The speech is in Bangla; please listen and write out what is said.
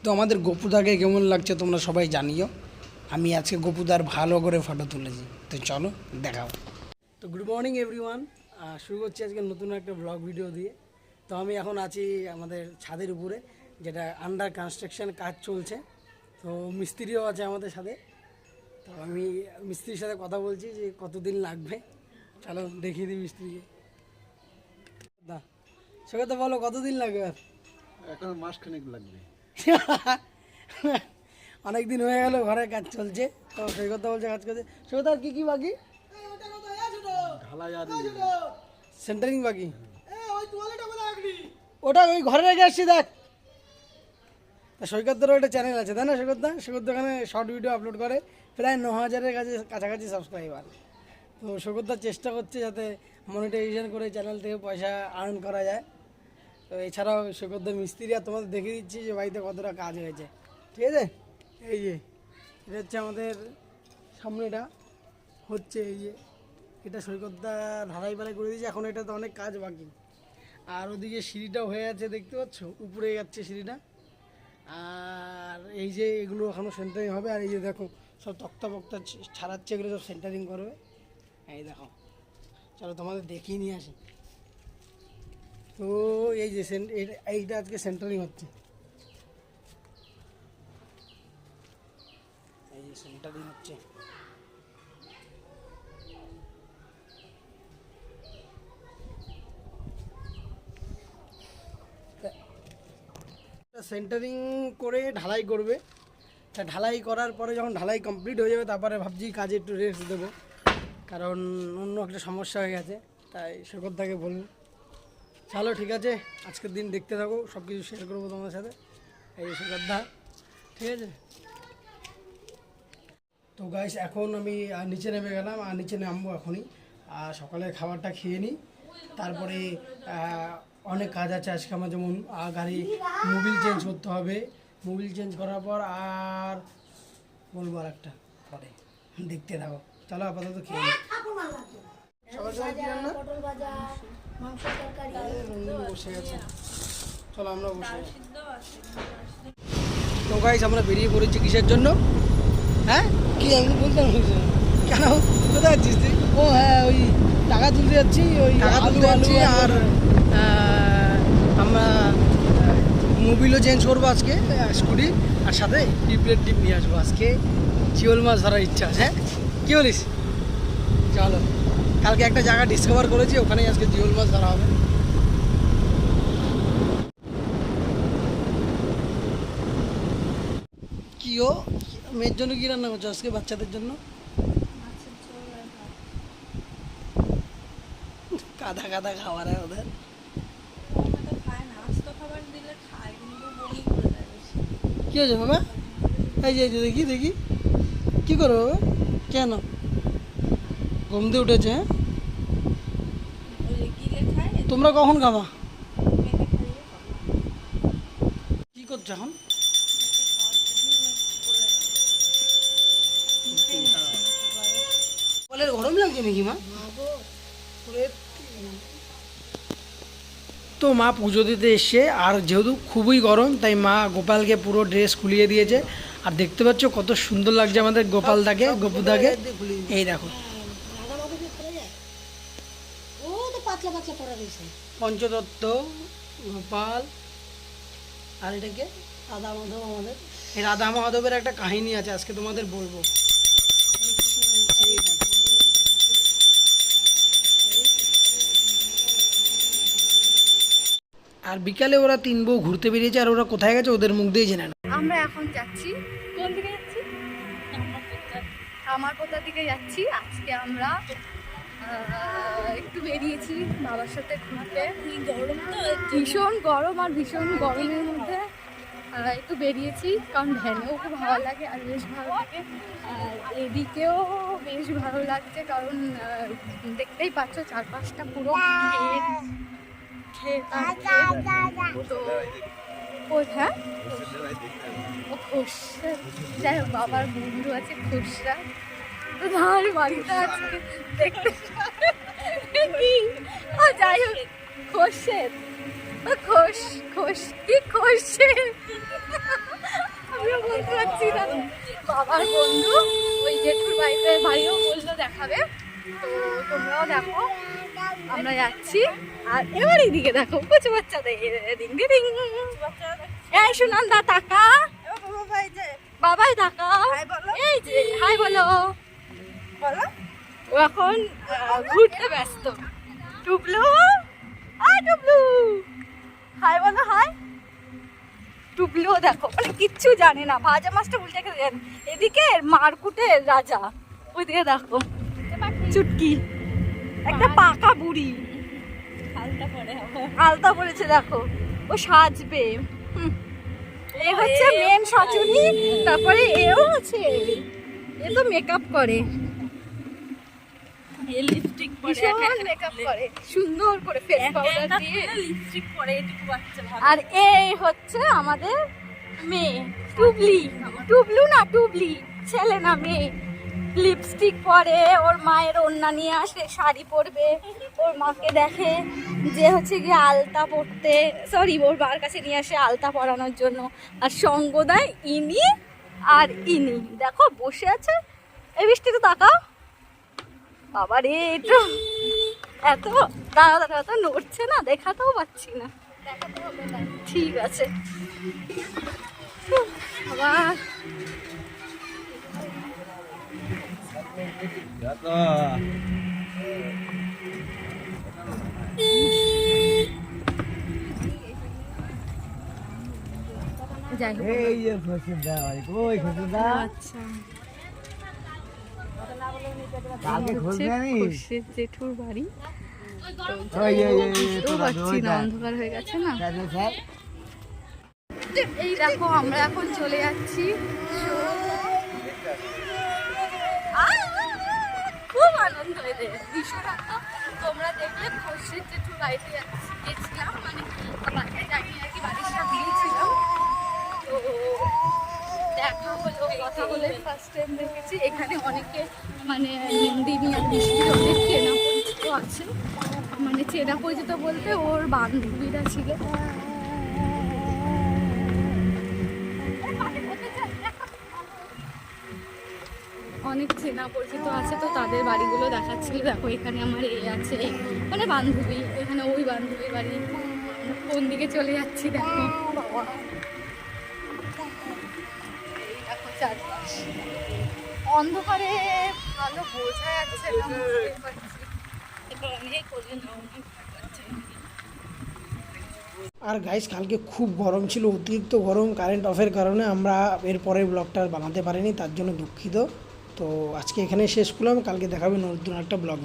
তো আমাদের গপুদাকে কেমন লাগছে তোমরা সবাই জানিও। আমি আজকে গপুদার ভালো করে ফটো তুলেছি, তো চলো দেখাও। তো গুড মর্নিং এভরিওয়ান, শুরু করছি আজকে নতুন একটা ব্লগ ভিডিও দিয়ে। তো আমি এখন আছি আমাদের ছাদের উপরে, যেটা আন্ডার কনস্ট্রাকশন কাজ চলছে। তো মিস্ত্রিও আছে আমাদের সাথে। তো আমি মিস্ত্রির সাথে কথা বলছি যে কতদিন লাগবে, চলো দেখিয়ে দিই মিস্ত্রিকে। দা সেটা তো বলো কতদিন লাগবে? আর এখন মাসখানেক লাগবে। অনেক দিন হয়ে গেল, ঘরের কাজ চলছে। তো সেই কথা বলছে কাজ করছে। সেটা আর কি কি বাকি? ঢালাই আর সেন্টারিং বাকি। ওটা ওই ঘরে রেখে আসছি, দেখ। তা সৈকতদারও একটা চ্যানেল আছে, তাই না সৈকতদা? সৈকত ওখানে শর্ট ভিডিও আপলোড করে, প্রায় 9,000-এর কাছাকাছি সাবস্ক্রাইবার। তো সৈকতদার চেষ্টা করছে যাতে মনিটাইজেশন করে চ্যানেল থেকে পয়সা আর্ন করা যায়। তো এছাড়াও সৈকতদার মিস্ত্রি, আর তোমাদের দেখিয়ে দিচ্ছি যে বাড়িতে কতটা কাজ হয়েছে। ঠিক আছে, এই যে এটা হচ্ছে আমাদের সামনেটা হচ্ছে, এই যে এটা সৈকতদা ঢালাই পালাই করে দিয়েছে। এখন এটা তো অনেক কাজ বাকি। আর ওদিকে সিঁড়িটাও হয়ে আছে, দেখতে পাচ্ছ উপরে যাচ্ছে সিঁড়িটা। আর এই যে এগুলো এখনও সেন্টারিং হবে। আর এই যে দেখো সব তক্তা বক্তা ছাড়াচ্ছে, এগুলো সব সেন্টারিং করবে। এই দেখো, চলো তোমাদের দেখিয়ে নিয়ে আসি। তো এই যে এইটা আজকে সেন্টারিং হচ্ছে, এই যে সেন্টারিং হচ্ছে। সেন্টারিং করে ঢালাই করবে। তা ঢালাই করার পরে যখন ঢালাই কমপ্লিট হয়ে যাবে, তারপরে ভাবছি কাজে একটু রেস্ট দেবো, কারণ অন্য একটা সমস্যা হয়ে গেছে। তাই সৈকতদাকে বলবো চলো ঠিক আছে, আজকের দিন দেখতে থাকো, সব কিছু শেয়ার করবো তোমাদের সাথে। এই সৈকতদা, ঠিক আছে। তো গাইস এখন আমি নিচে নেমে গেলাম, আর নিচে নামবো এখনই। আর সকালে খাবারটা খেয়ে নিই, তারপরে অনেক কাজ আছে আজকে আমার। যেমন গাড়ি মোবিল চেঞ্জ করতে হবে, মোবিল চেঞ্জ করার পর আর বলবো আর একটা পরে, দেখতে থাকো। চলো আপাতত খেয়ে নিই। সকাল সকাল কি রান্না? বসে গেছে, চলো আমরা বসে। তো গাইস আমরা বেরিয়ে পড়েছি কিসের জন্য? হ্যাঁ কি আমি বলতাম কেন, কোথায় যাচ্ছিস তুই? ও হ্যাঁ, ওই টাকা তুলতে যাচ্ছি, ওই টাকা তুলতে যাচ্ছি। আর আমরা মোবিলও চেঞ্জ করবো আজকে স্কুটি, আর সাথে টিপলেট টিপ নিয়ে আসবো। আজকে জিওল মাছ ধরার ইচ্ছা আছে। হ্যাঁ কী বলিস? চলো, কালকে একটা জায়গা ডিসকভার করেছি, ওখানেই আজকে জিওল মাছ ধরা হবে। কি ও মেয়ের জন্য কি রান্না করছো আজকে, বাচ্চাদের জন্য? কাদা কাদা খাবার হয় ওদের। কি হয়েছে বাবা? এই যে দেখি দেখি, কি করো বাবা? কেন ঘুম দিয়ে উঠেছে? হ্যাঁ তোমরা কখন খাবা? কি করছো এখন? বলে গরম লাগছে নাকি মা? তো মা পুজো দিতে এসছে, আর যেহেতু খুবই গরম তাই মা গোপালকে পুরো ড্রেস খুলিয়ে দিয়েছে। আর দেখতে পাচ্ছ কত সুন্দর লাগছে আমাদের গোপালদাকে, গপুদাকে। এই দেখো পঞ্চতত্ত্ব গোপাল, আর এটাকে রাধা মাধব। আমাদের এই রাধা মাধবের একটা কাহিনী আছে, আজকে তোমাদের বলবো। আর বিকালে ওরা তিন বউ ঘুরতে বেরিয়েছে, আর ওরা কোথায় গেছে ওদের মুখ দিয়ে জেনে না। আমরা এখন যাচ্ছি, কোন দিকে যাচ্ছি? আমার কোথার দিকে যাচ্ছি। আজকে আমরা একটু বেরিয়েছি বাবার সাথে ঘুরতে। গরম তো, ভীষণ গরম, আর ভীষণ গরমের মধ্যে একটু বেরিয়েছি, কারণ ভ্যানেও খুব ভালো লাগে আর বেশ ভালো লাগে। আর এদিকেও বেশ ভালো লাগছে, কারণ দেখতেই পাচ্ছ চারপাশটা পুরো ক্ষেত। তো ও হ্যাঁ, ও খোসরা, যাই হোক বাবার বন্ধু আছে খোসরা, তো আমার বাড়িতে আজকে দেখতে কি, যাই হোক খোসের, খোস খোস কি খোসের বাবার বন্ধু, ওই জেঠুর বাড়িও বললো দেখাবে, তো তোমরাও দেখো। আমরা যাচ্ছি। আর এবার এইদিকে দেখো কুচু বাচ্চাদের রিং রিং। এই সুনন্দা টাকা, বাবাই টাকা, এই যে হাই বলো। ও এখন ঘুরতে ব্যস্ত। টুবলু, হাই টুবলু, হাই বলো হাই। টুবলুও দেখো মানে কিচ্ছু জানে না, ভাজা মাছটা উল্টে খেতে জানে। এদিকে মারকুটের রাজা, ওইদিকে দেখো চুটকি, একটা পাকা বুড়ি, আলতা পরেছে দেখো, ও সাজবে। এ হচ্ছে মেন সাজুনি, তারপরে এও আছে, এ তো মেকআপ করে, লিপস্টিক ভীষণ মেকআপ করে, সুন্দর করে ফেস পাউডার দিয়ে লিপস্টিক পরে এটুকু বাচ্চা ভালো। আর এই হচ্ছে আমাদের মেয়ে টুবলি, টুবলু না টুবলি, ছেলে না মেয়ে। লিপস্টিক পরে, ওর মায়ের ওড়না নিয়ে আসে, শাড়ি পরবে, ওর মাকে দেখে যে হচ্ছে গিয়ে আলতা পরতে, সরি ওর মার কাছে নিয়ে আসে আলতা পরানোর জন্য। আর সঙ্গ দেয় ইনি আর ইনি, দেখো বসে আছে। এই বৃষ্টিতে তাকাও, বাবা রে একটু এত দাঁড়া দাঁড়া তো নড়ছে না, দেখাতেও পাচ্ছি না। ঠিক আছে আবার যাই হোক। এই যে ফসিলদা ভাই, কই ফসিলদা? আচ্ছা কালকে খুলবে আমি। খোরশেদ জেঠুর বাড়ি, ওই যে বুঝতেও পারছি না, অন্ধকার হয়ে গেছে না। স্যার এই দেখো আমরা এখন চলে যাচ্ছি, খুব আনন্দ এদের, ভীষণ আনন্দ। তোমরা দেখলে খোরশেদ জেঠুর বাড়িতে গেছিলাম, মানে বাড়িতে যাইনি আর কি, বাড়ির সামনেই ছিলাম। তো দেখা হলো, কথা বলে ফার্স্ট টাইম দেখেছি। এখানে অনেকে মানে নন্দিনী আর বৃষ্টির অনেক চেনা পরিচিত আছে, মানে চেনা পরিচিত বলতে ওর বান্ধবীরা ছিল। অনেক চেনা পরিচিত আছে, তো তাদের বাড়িগুলো দেখাচ্ছিল। দেখো এখানে আমার এ আছে, মানে বান্ধবী, এখানে ওই বান্ধবীর বাড়ি। কোন দিকে চলে যাচ্ছি দেখো, এই দেখো চারপাশ অন্ধকারে ভালো বোঝা যাচ্ছে না, বুঝতেই পারছি। অনেক ওজন, অনেক বাচ্চা। আর গাইস কালকে খুব গরম ছিল, অতিরিক্ত গরম, কারেন্ট অফের কারণে আমরা এর পরের ব্লগটা আর বানাতে পারিনি, তার জন্য দুঃখিত। তো আজকে এখানে শেষ করলাম, কালকে দেখাবে নতুন একটা ব্লগ।